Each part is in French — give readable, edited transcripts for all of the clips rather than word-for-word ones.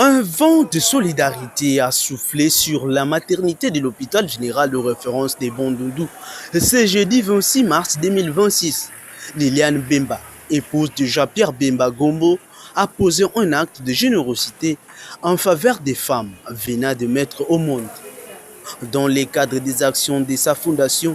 Un vent de solidarité a soufflé sur la maternité de l'hôpital général de référence des Bandundu. Ce jeudi 26 mars 2026, Liliane Bemba, épouse de Jean-Pierre Bemba Gombo, a posé un acte de générosité en faveur des femmes venant de mettre au monde. Dans le cadre des actions de sa fondation,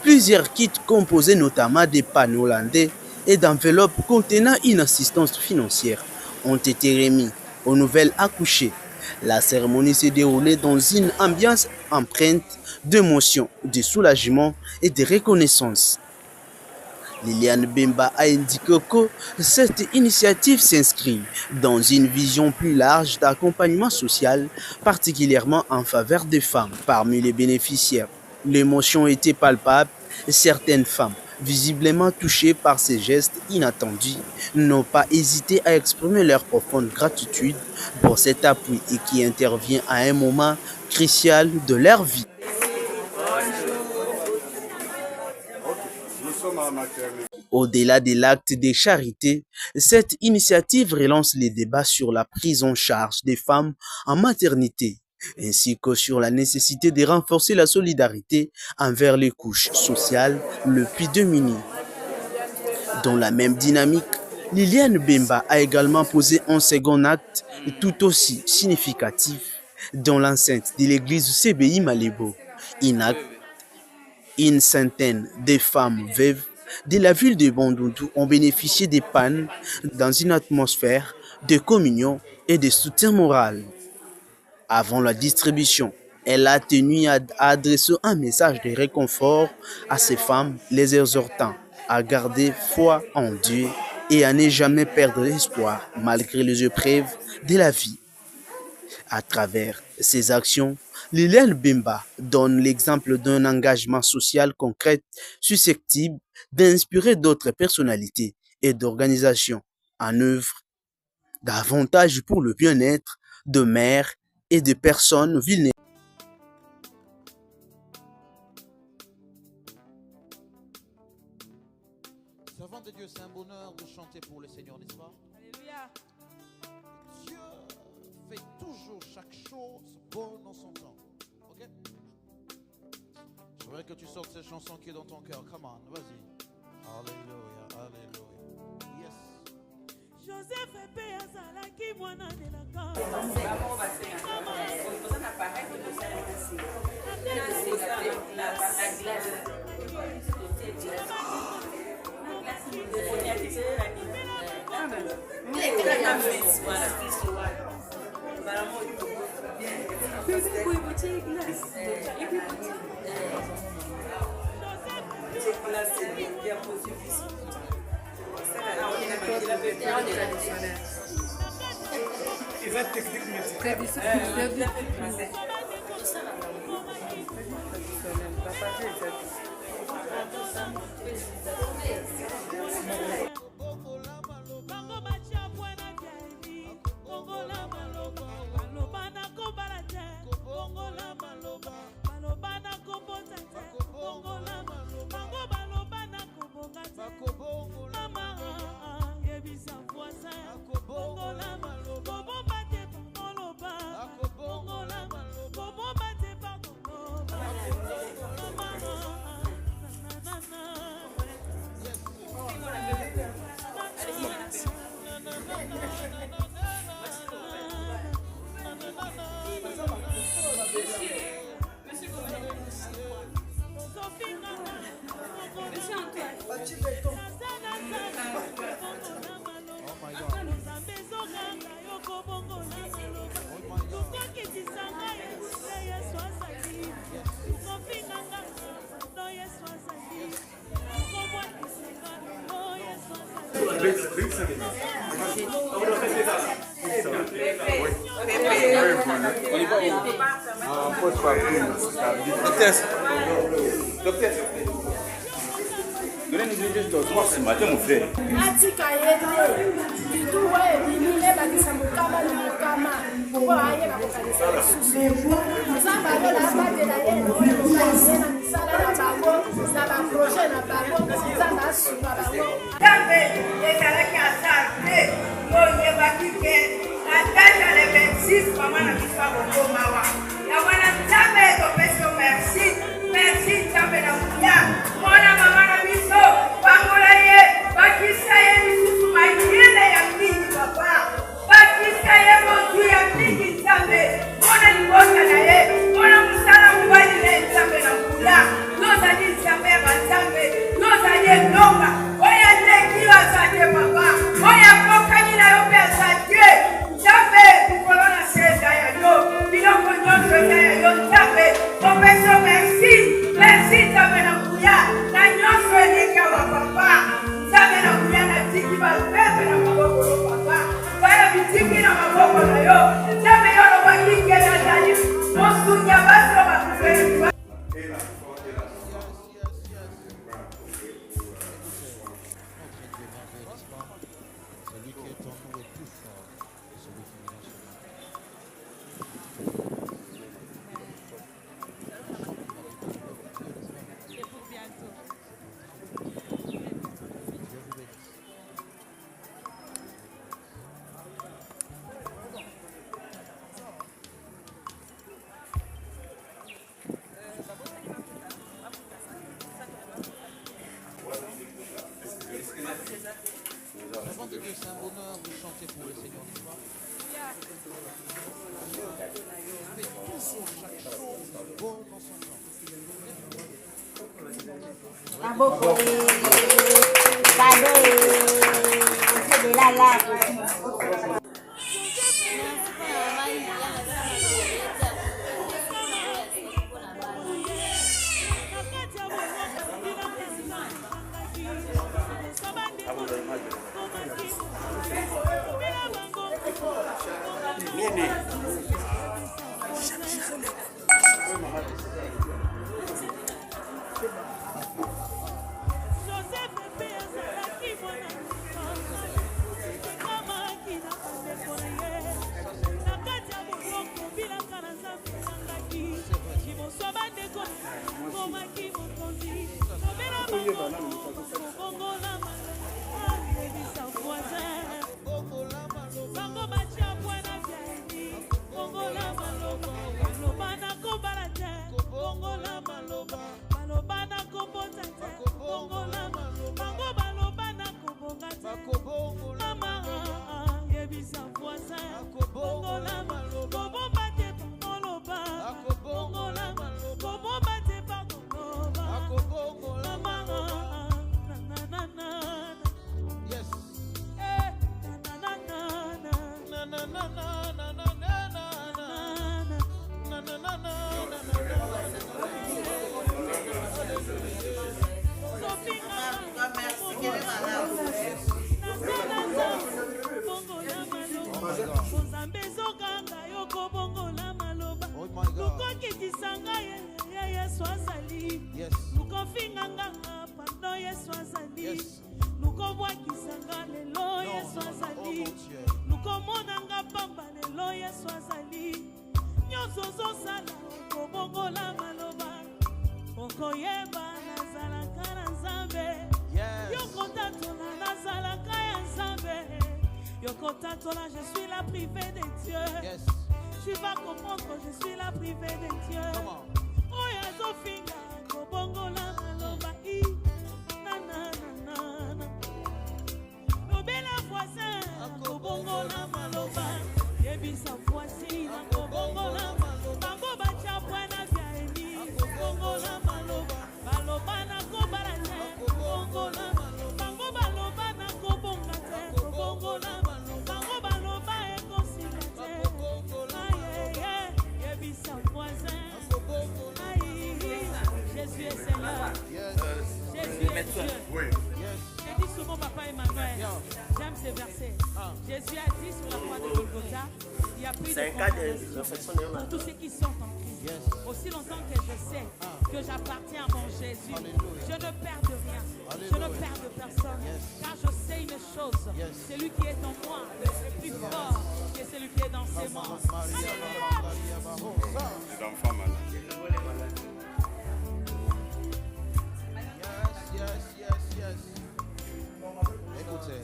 plusieurs kits composés notamment des panneaux hollandais et d'enveloppes contenant une assistance financière ont été remis aux nouvelles accouchées. La cérémonie s'est déroulée dans une ambiance empreinte d'émotion, de soulagement et de reconnaissance. Liliane Bemba a indiqué que cette initiative s'inscrit dans une vision plus large d'accompagnement social, particulièrement en faveur des femmes. Parmi les bénéficiaires, l'émotion était palpable et certaines femmes, visiblement touchées par ces gestes inattendus, n'ont pas hésité à exprimer leur profonde gratitude pour cet appui et qui intervient à un moment crucial de leur vie. Au-delà de l'acte de charité, cette initiative relance les débats sur la prise en charge des femmes en maternité, ainsi que sur la nécessité de renforcer la solidarité envers les couches sociales le plus démunies. Dans la même dynamique, Liliane Bemba a également posé un second acte tout aussi significatif dans l'enceinte de l'église CBI Malébo. Une centaine de femmes veuves de la ville de Bandundu ont bénéficié des pannes dans une atmosphère de communion et de soutien moral. Avant la distribution, elle a tenu à adresser un message de réconfort à ces femmes, les exhortant à garder foi en Dieu et à ne jamais perdre l'espoir malgré les épreuves de la vie. À travers ces actions, Liliane Bemba donne l'exemple d'un engagement social concret susceptible d'inspirer d'autres personnalités et d'organisations en œuvre davantage pour le bien-être de mères et de personnes vulnérables. Servant de Dieu, c'est un bonheur de chanter pour le Seigneur, n'est-ce pas? Alléluia. Dieu fait toujours chaque chose bonne en son temps. Ok? Je voudrais que tu sortes cette chanson qui est dans ton cœur. Come on, vas-y. Alléluia, alléluia. Yes. Joseph epé azalaki mwana nelaka. Ezalaki ata te oyo eyebaki ke na date ya le 26 Avant de Dieu, c'est un bonheur de chanter pour le Seigneur, n'est-ce pas? Faites toujours chaque chose bon dans son temps. Je suis la privée des dieux. Yes. Tu vas comprendre que je suis la privée des dieux. Oh ya Zofinga, Kobongo la maloba i, na na na na. Nobela voisin, Kobongo la maloba. Yebisa voici, Kobongo la maloba. Bango bacha buena biaeni, Kobongo la maloba. Maloba na kobarane, Kobongo la maloba. Bango baloba na kobonga te, Kobongo la maloba. Jésus est Seigneur. Jésus est Dieu. J'ai dit souvent papa Emmanuel. J'aime ces versets. Jésus a dit sur la croix de Golgotha, il n'y a plus de condamnation pour tous ceux qui sont en Christ. Aussi longtemps que je sais que j'appartiens à mon Jésus, je ne perds de rien. Je ne perds de personne. Car je sais une chose. Celui qui est en moi est plus fort que celui qui est dans ses membres. Écoutez,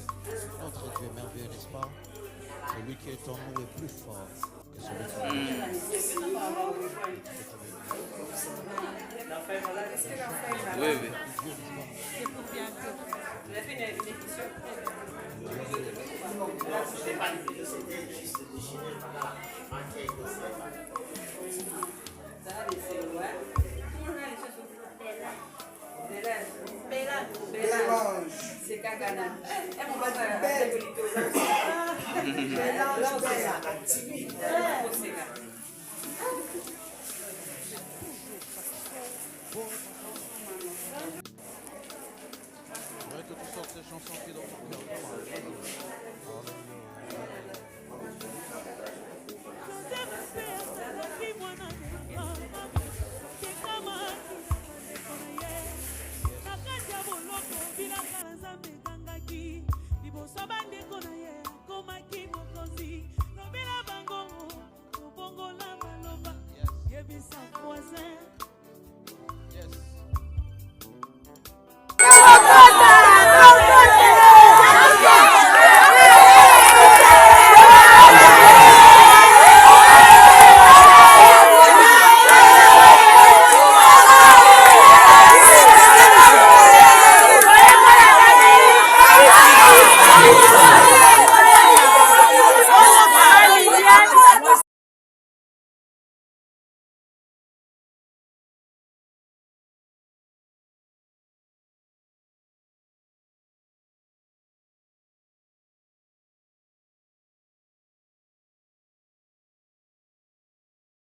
notre Dieu est merveilleux, n'est-ce pas? Celui qui est en nous est plus fort que Oui, oui. C'est Kagana. Je voudrais que tu sortes ces chansons qui est dans ton cœur. Come on.